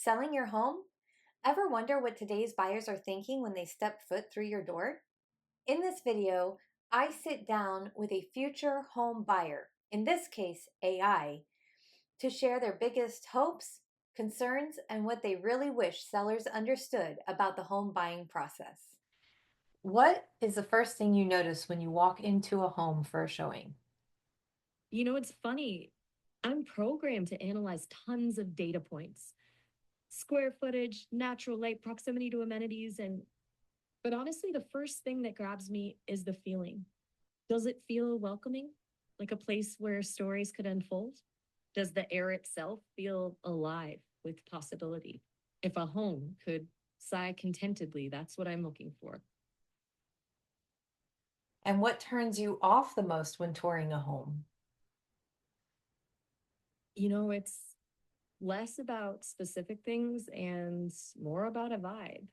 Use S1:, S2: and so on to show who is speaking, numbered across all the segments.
S1: Selling your home? Ever wonder what today's buyers are thinking when they step foot through your door? In this video, I sit down with a future home buyer, in this case, AI, to share their biggest hopes, concerns, and what they really wish sellers understood about the home buying process. What is the first thing you notice when you walk into a home for a showing?
S2: It's funny. I'm programmed to analyze tons of data points, square footage, natural light, proximity to amenities, but honestly, the first thing that grabs me is the feeling. Does it feel welcoming? Like a place where stories could unfold? Does the air itself feel alive with possibility? If a home could sigh contentedly, that's what I'm looking for.
S1: And what turns you off the most when touring a home?
S2: It's less about specific things and more about a vibe.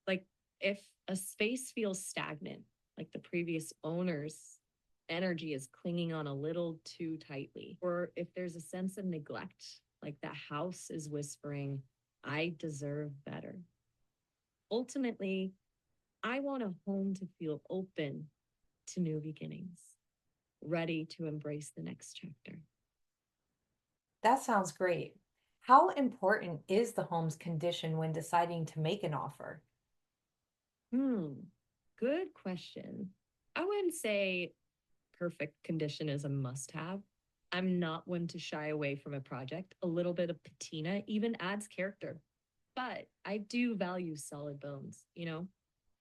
S2: Like if a space feels stagnant, like the previous owner's energy is clinging on a little too tightly, or if there's a sense of neglect, like the house is whispering, I deserve better. Ultimately, I want a home to feel open to new beginnings, ready to embrace the next chapter.
S1: That sounds great. How important is the home's condition when deciding to make an offer?
S2: Hmm, good question. I wouldn't say perfect condition is a must have. I'm not one to shy away from a project. A little bit of patina even adds character. But I do value solid bones,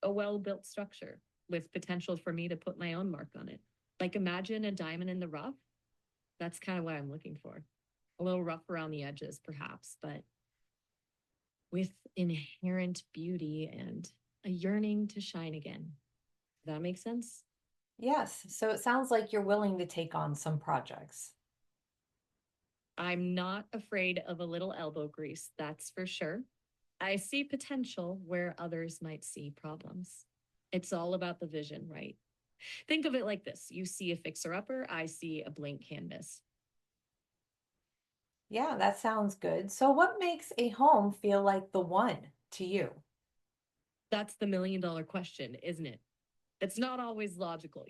S2: a well built structure with potential for me to put my own mark on it. Like imagine a diamond in the rough. That's kind of what I'm looking for. A little rough around the edges, perhaps, but with inherent beauty and a yearning to shine again. Does that make sense?
S1: Yes, so it sounds like you're willing to take on some projects.
S2: I'm not afraid of a little elbow grease, that's for sure. I see potential where others might see problems. It's all about the vision, right? Think of it like this: you see a fixer upper, I see a blank canvas.
S1: Yeah, that sounds good. So, what makes a home feel like the one to you?
S2: That's the $1 million question, isn't it? It's not always logical.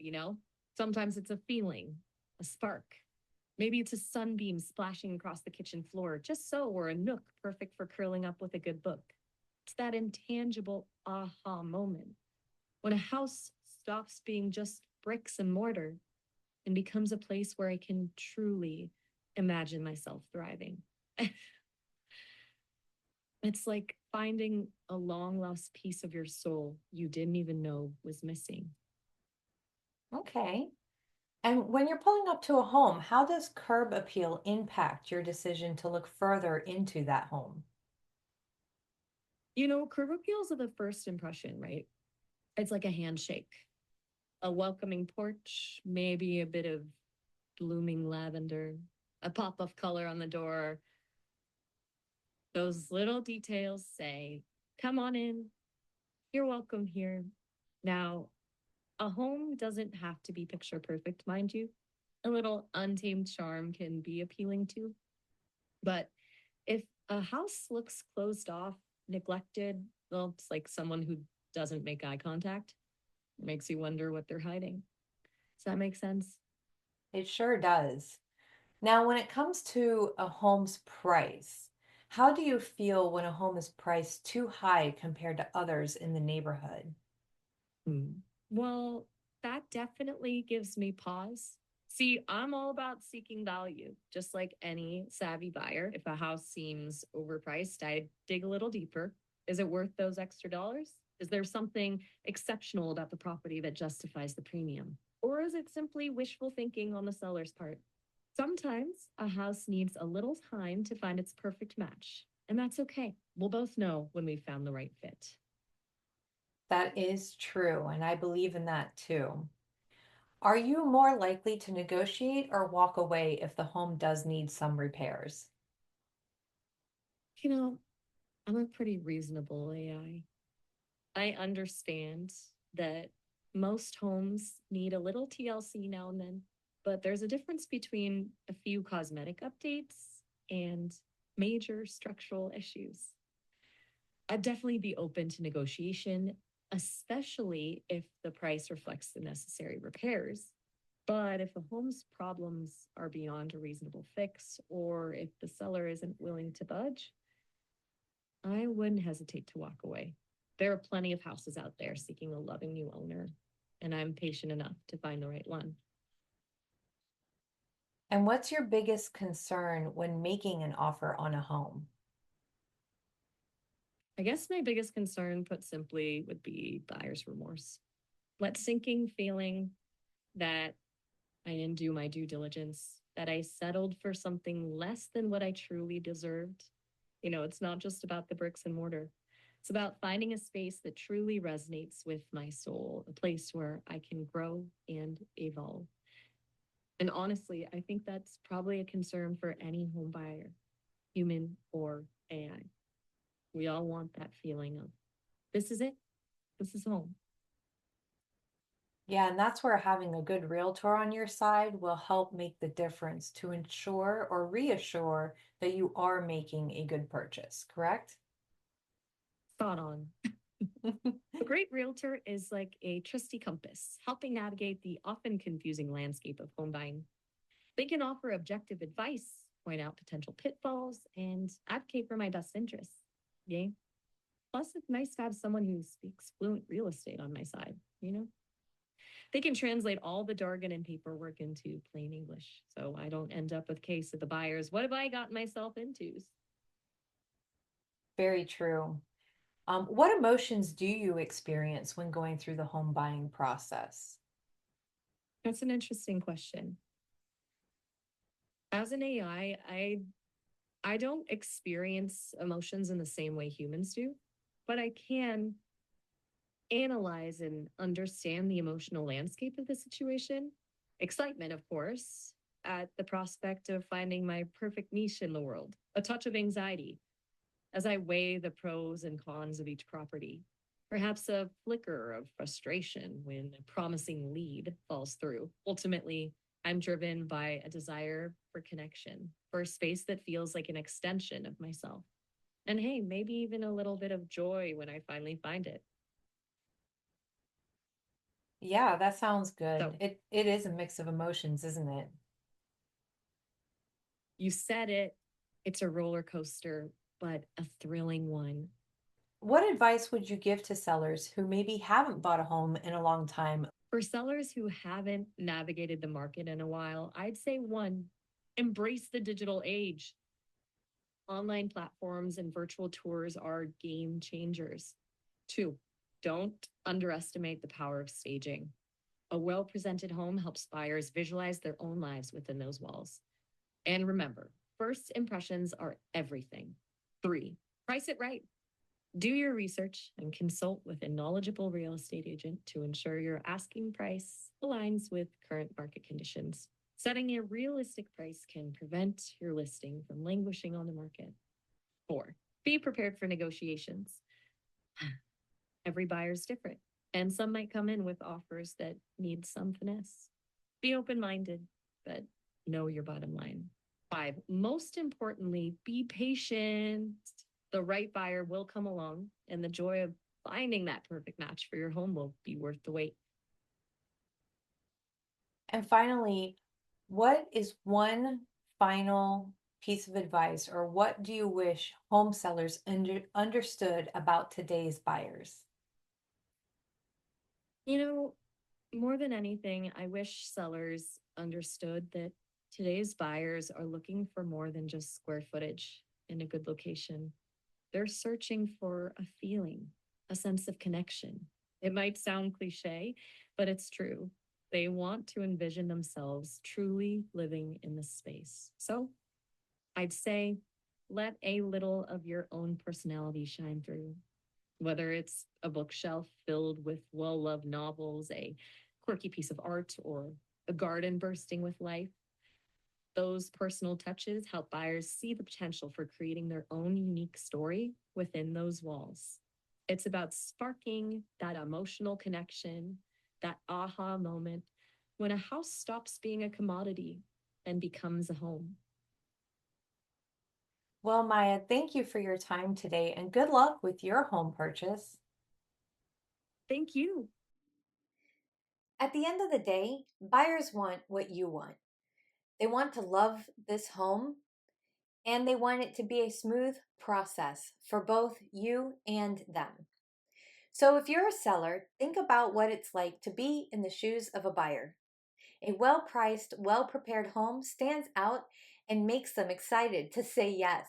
S2: Sometimes it's a feeling, a spark. Maybe it's a sunbeam splashing across the kitchen floor, just so, or a nook perfect for curling up with a good book. It's that intangible aha moment when a house stops being just bricks and mortar and becomes a place where I can truly imagine myself thriving. It's like finding a long lost piece of your soul you didn't even know was missing.
S1: Okay. And when you're pulling up to a home, how does curb appeal impact your decision to look further into that home?
S2: Curb appeals are the first impression, right? It's like a handshake, a welcoming porch, maybe a bit of blooming lavender, a pop of color on the door. Those little details say, come on in, you're welcome here. Now, a home doesn't have to be picture perfect, mind you. A little untamed charm can be appealing too. But if a house looks closed off, neglected, well, it's like someone who doesn't make eye contact. It makes you wonder what they're hiding. Does that make sense?
S1: It sure does. Now, when it comes to a home's price, how do you feel when a home is priced too high compared to others in the neighborhood?
S2: Hmm. Well, that definitely gives me pause. See, I'm all about seeking value, just like any savvy buyer. If a house seems overpriced, I dig a little deeper. Is it worth those extra dollars? Is there something exceptional about the property that justifies the premium? Or is it simply wishful thinking on the seller's part? Sometimes a house needs a little time to find its perfect match, and that's okay. We'll both know when we've found the right fit.
S1: That is true, and I believe in that too. Are you more likely to negotiate or walk away if the home does need some repairs?
S2: You know, I'm a pretty reasonable AI. I understand that most homes need a little TLC now and then, but there's a difference between a few cosmetic updates and major structural issues. I'd definitely be open to negotiation, especially if the price reflects the necessary repairs. But if the home's problems are beyond a reasonable fix, or if the seller isn't willing to budge, I wouldn't hesitate to walk away. There are plenty of houses out there seeking a loving new owner, and I'm patient enough to find the right one.
S1: And what's your biggest concern when making an offer on a home?
S2: I guess my biggest concern, put simply, would be buyer's remorse. That sinking feeling that I didn't do my due diligence, that I settled for something less than what I truly deserved. It's not just about the bricks and mortar. It's about finding a space that truly resonates with my soul, a place where I can grow and evolve. And honestly, I think that's probably a concern for any home buyer, human or AI. We all want that feeling of this is it, this is home.
S1: Yeah, and that's where having a good realtor on your side will help make the difference to ensure or reassure that you are making a good purchase, correct?
S2: Spot on. A great realtor is like a trusty compass, helping navigate the often confusing landscape of home buying. They can offer objective advice, point out potential pitfalls, and advocate for my best interests. Yay. Plus, it's nice to have someone who speaks fluent real estate on my side. They can translate all the jargon and paperwork into plain English, so I don't end up with case of the buyers. What have I gotten myself into?
S1: Very true. What emotions do you experience when going through the home buying process?
S2: That's an interesting question. As an AI, I don't experience emotions in the same way humans do, but I can analyze and understand the emotional landscape of the situation. Excitement, of course, at the prospect of finding my perfect niche in the world, a touch of anxiety as I weigh the pros and cons of each property. Perhaps a flicker of frustration when a promising lead falls through. Ultimately, I'm driven by a desire for connection, for a space that feels like an extension of myself. And hey, maybe even a little bit of joy when I finally find it.
S1: Yeah, that sounds good.
S2: So
S1: It is a mix of emotions, isn't it?
S2: you said it, it's a roller coaster, but a thrilling one.
S1: What advice would you give to sellers who maybe haven't bought a home in a long time?
S2: For sellers who haven't navigated the market in a while, I'd say one, embrace the digital age. Online platforms and virtual tours are game changers. Two, don't underestimate the power of staging. A well presented home helps buyers visualize their own lives within those walls. And remember, first impressions are everything. Three, price it right. Do your research and consult with a knowledgeable real estate agent to ensure your asking price aligns with current market conditions. Setting a realistic price can prevent your listing from languishing on the market. Four, be prepared for negotiations. Every buyer's different, and some might come in with offers that need some finesse. Be open minded, but know your bottom line. Five, most importantly, be patient. The right buyer will come along, and the joy of finding that perfect match for your home will be worth the wait.
S1: And finally, what is one final piece of advice, or what do you wish home sellers understood about today's buyers?
S2: You know, more than anything, I wish sellers understood that today's buyers are looking for more than just square footage in a good location. They're searching for a feeling, a sense of connection. It might sound cliche, but it's true. They want to envision themselves truly living in this space. So I'd say let a little of your own personality shine through, whether it's a bookshelf filled with well loved novels, a quirky piece of art, or a garden bursting with life. Those personal touches help buyers see the potential for creating their own unique story within those walls. It's about sparking that emotional connection, that aha moment when a house stops being a commodity and becomes a home.
S1: Well, Maya, thank you for your time today and good luck with your home purchase.
S2: Thank you.
S1: At the end of the day, buyers want what you want. They want to love this home and they want it to be a smooth process for both you and them. So if you're a seller, think about what it's like to be in the shoes of a buyer. A well priced, well prepared home stands out and makes them excited to say yes.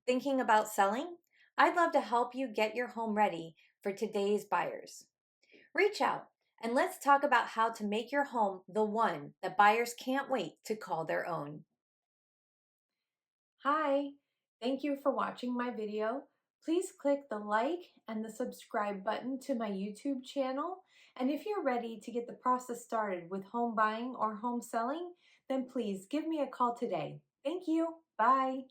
S1: Thinking about selling? I'd love to help you get your home ready for today's buyers. Reach out and let's talk about how to make your home the one that buyers can't wait to call their own. Hi, thank you for watching my video. Please click the like and the subscribe button to my YouTube channel. And if you're ready to get the process started with home buying or home selling, then please give me a call today. Thank you. Bye.